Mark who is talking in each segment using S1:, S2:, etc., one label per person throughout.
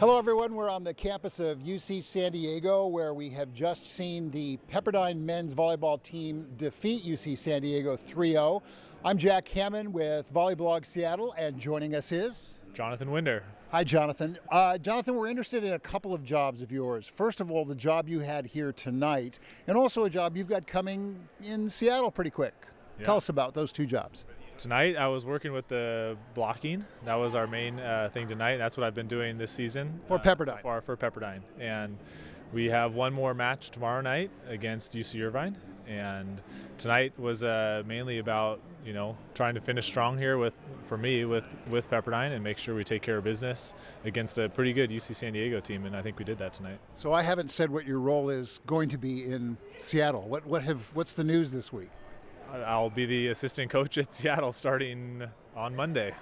S1: Hello everyone, we're on the campus of UC San Diego where we have just seen the Pepperdine men's volleyball team defeat UC San Diego 3-0. I'm Jack Hamann with Volleyblog Seattle, and joining us is
S2: Jonathan Winder.
S1: Hi Jonathan. Jonathan, we're interested in a couple of jobs of yours. First of all, the job you had here tonight, and also a job you've got coming in Seattle pretty quick. Yeah. Tell us about those two jobs.
S2: Tonight I was working with the blocking. That was our main thing tonight. That's what I've been doing this season.
S1: For Pepperdine.
S2: So far for Pepperdine. And we have one more match tomorrow night against UC Irvine. And tonight was mainly about, trying to finish strong here for me with Pepperdine and make sure we take care of business against a pretty good UC San Diego team, and I think we did that tonight.
S1: So I haven't said what your role is going to be in Seattle. What's the news this week?
S2: I'll be the assistant coach at Seattle starting on Monday.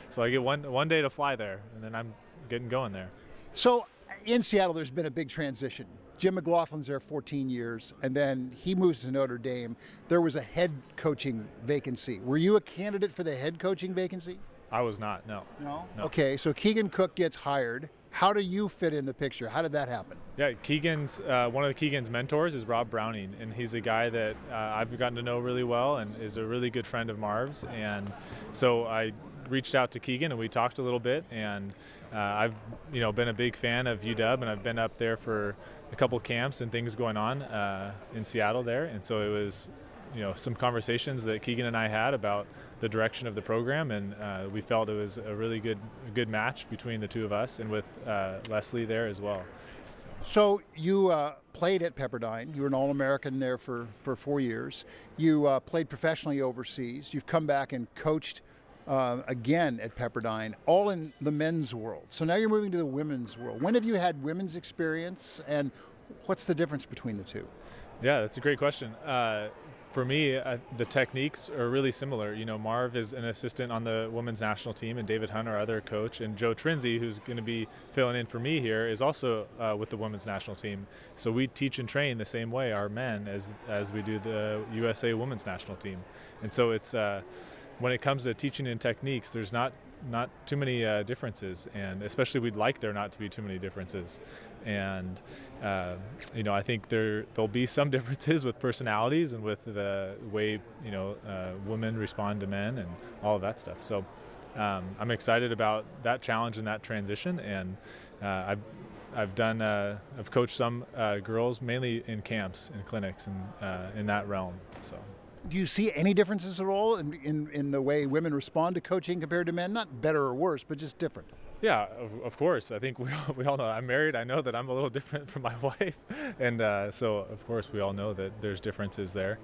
S2: So I get one day to fly there, and then I'm getting going there.
S1: So in Seattle, there's been a big transition. Jim McLaughlin's there 14 years, and then he moves to Notre Dame. There was a head coaching vacancy. Were you a candidate for the head coaching vacancy?
S2: I was not, no.
S1: No? Okay, so Keegan Cook gets hired. How do you fit in the picture? How did that happen?
S2: Yeah, one of Keegan's mentors is Rob Browning, and he's a guy that I've gotten to know really well and is a really good friend of Marv's. And so I reached out to Keegan and we talked a little bit, and I've been a big fan of UW, and I've been up there for a couple camps and things going on in Seattle there. And so it was some conversations that Keegan and I had about the direction of the program, and we felt it was a really good match between the two of us, and with Leslie there as well.
S1: So you played at Pepperdine. You were an All-American there for 4 years. You played professionally overseas. You've come back and coached again at Pepperdine, all in the men's world. So now you're moving to the women's world. When have you had women's experience, and what's the difference between the two?
S2: Yeah, that's a great question. For me, the techniques are really similar. Marv is an assistant on the women's national team, and David Hunt, our other coach, and Joe Trinzi, who's going to be filling in for me here, is also with the women's national team. So we teach and train the same way, our men, as we do the USA women's national team. And so it's when it comes to teaching and techniques, there's not too many differences, and especially we'd like there not to be too many differences. And I think there'll be some differences with personalities and with the way women respond to men and all of that stuff. So I'm excited about that challenge and that transition, and I've coached some girls mainly in camps and clinics and in that realm. So.
S1: Do you see any differences at all in the way women respond to coaching compared to men? Not better or worse, but just different.
S2: Yeah, of course. I think we all know. I'm married. I know that I'm a little different from my wife, and so of course we all know that there's differences there.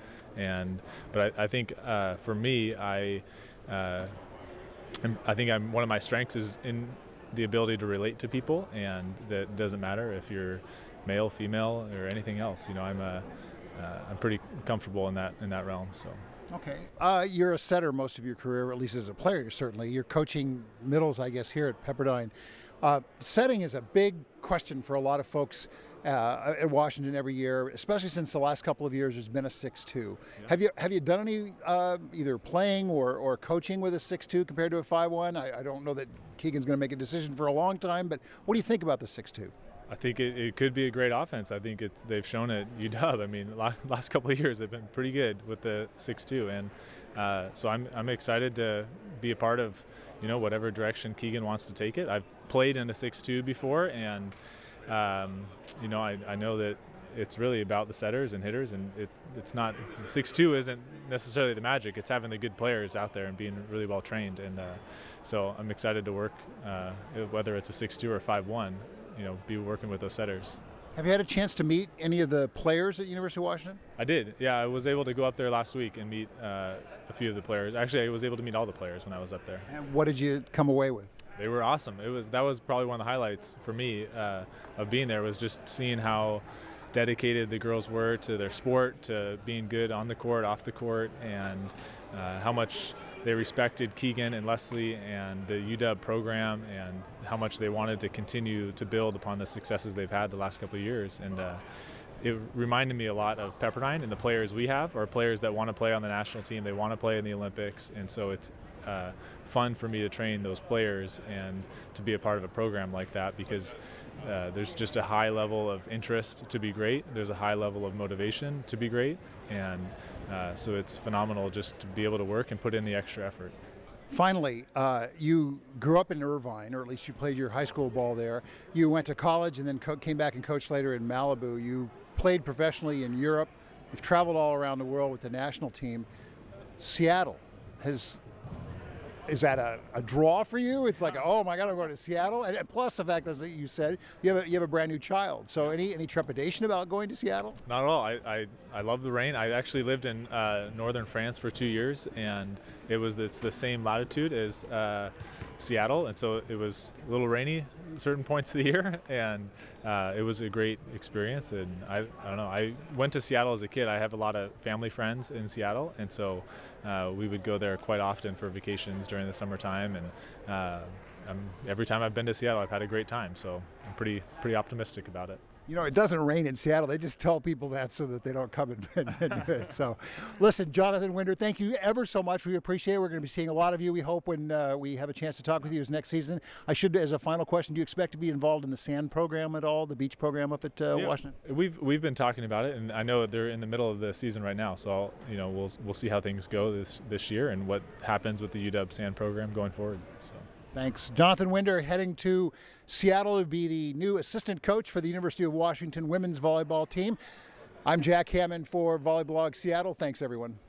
S2: But I think for me, I think one of my strengths is in the ability to relate to people, and that doesn't matter if you're male, female, or anything else. I'm pretty comfortable in that realm. So.
S1: Okay. You're a setter most of your career, at least as a player, certainly. You're coaching middles, I guess, here at Pepperdine. Setting is a big question for a lot of folks at Washington every year, especially since the last couple of years there's been a 6-2. Yeah. Have you done any either playing or coaching with a 6-2 compared to a 5-1? I don't know that Keegan's going to make a decision for a long time, but what do you think about the 6-2?
S2: I think it could be a great offense. I think they've shown it. UW. I mean, last couple of years they've been pretty good with the 6-2, and so I'm excited to be a part of whatever direction Keegan wants to take it. I've played in a 6-2 before, and I know that it's really about the setters and hitters, and it's not, the 6-2 isn't necessarily the magic. It's having the good players out there and being really well trained, and so I'm excited to work whether it's a 6-2 or 5-1. Be working with those setters.
S1: Have you had a chance to meet any of the players at University of Washington?
S2: I did. Yeah, I was able to go up there last week and meet a few of the players. Actually, I was able to meet all the players when I was up there.
S1: And what did you come away with?
S2: They were awesome. That was probably one of the highlights for me of being there, was just seeing how dedicated the girls were to their sport, to being good on the court, off the court, and how much they respected Keegan and Leslie and the UW program, and how much they wanted to continue to build upon the successes they've had the last couple of years. And it reminded me a lot of Pepperdine, and the players we have are players that want to play on the national team. They want to play in the Olympics, and so it's fun for me to train those players and to be a part of a program like that, because there's just a high level of interest to be great. There's a high level of motivation to be great, and so it's phenomenal just to be able to work and put in the extra effort.
S1: Finally, you grew up in Irvine, or at least you played your high school ball there. You went to college and then came back and coached later in Malibu. You played professionally in Europe. You've traveled all around the world with the national team. Seattle is that a draw for you? It's like, oh my God, I'm going to Seattle. And plus the fact, as you said, you have a brand new child. So any trepidation about going to Seattle?
S2: Not at all. I love the rain. I actually lived in northern France for 2 years, and it's the same latitude as Seattle, and so it was a little rainy at certain points of the year, and it was a great experience. And I don't know, I went to Seattle as a kid. I have a lot of family friends in Seattle, and so we would go there quite often for vacations during the summertime, and every time I've been to Seattle, I've had a great time, so I'm pretty optimistic about it.
S1: You know, it doesn't rain in Seattle. They just tell people that so that they don't come and do it. So, listen, Jonathan Winder, thank you ever so much. We appreciate it. We're going to be seeing a lot of you. We hope when we have a chance to talk with you next season. I should, as a final question, do you expect to be involved in the sand program at all, the beach program up at Washington?
S2: We've been talking about it, and I know they're in the middle of the season right now. So we'll see how things go this year and what happens with the UW sand program going forward. So.
S1: Thanks. Jonathan Winder heading to Seattle to be the new assistant coach for the University of Washington women's volleyball team. I'm Jack Hamann for Volleyblog Seattle. Thanks, everyone.